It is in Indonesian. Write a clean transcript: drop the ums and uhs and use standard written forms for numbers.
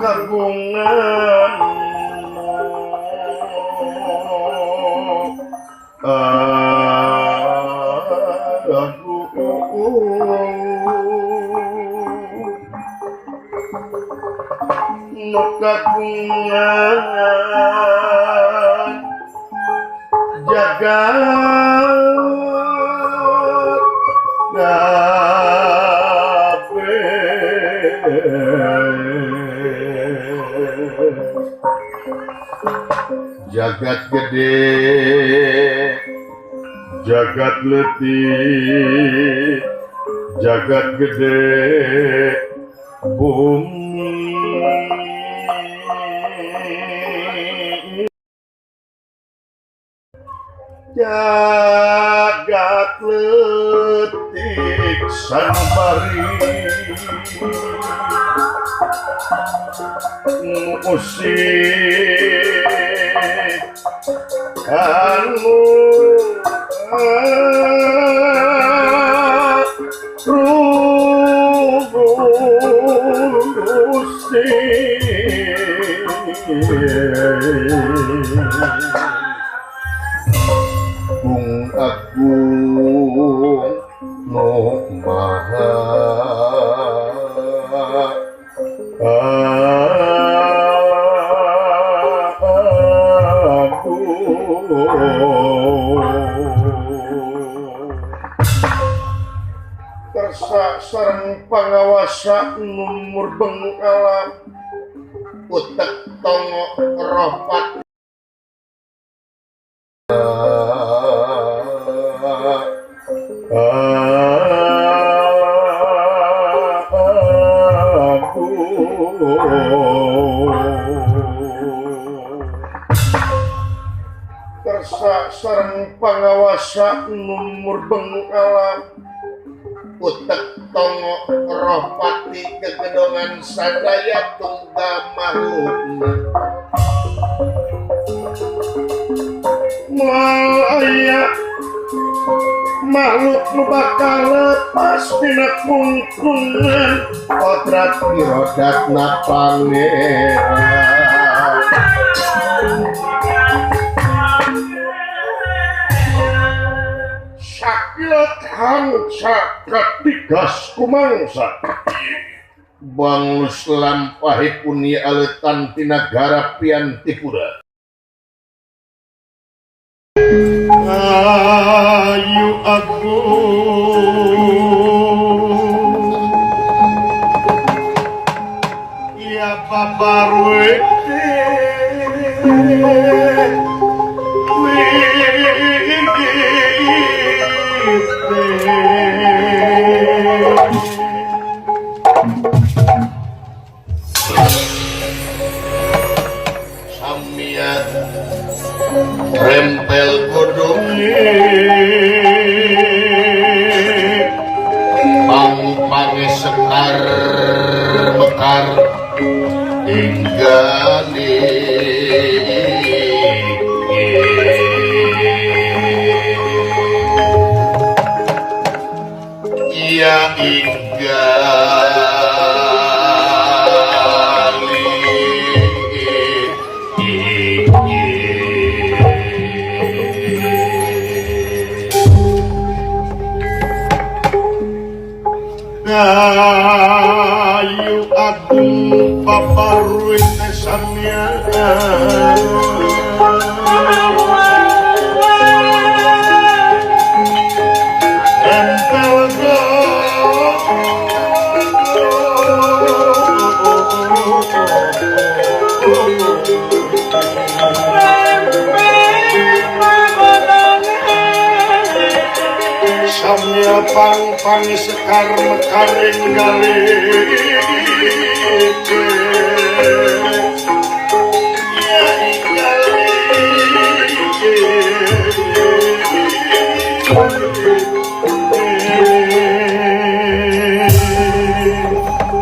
kagungan kagungan jagat jagat gede jagat letih jagat gede bumi jagat letih sanubari musik anu Bung Agung no maha kersa sareng pangawasa numur bengu alam utek tongo ropat kersa sareng pangawasa numur bengu alam utek tongo rohpati kegedongan sadaya tunggal makhlukna Maya makhluk nu bakal lepas dina kungkungan kodrat pirodatna pangeran sakilat hanca katigas kumangsa bangus lampahi puni aletan ti nagara Piantipura ayu agung ya babarwete samiat rempel godongi pang-pangi sekar mekar tinggali ia ayu agung paparuit samya empel go samya pang-pang sekar mekaring gali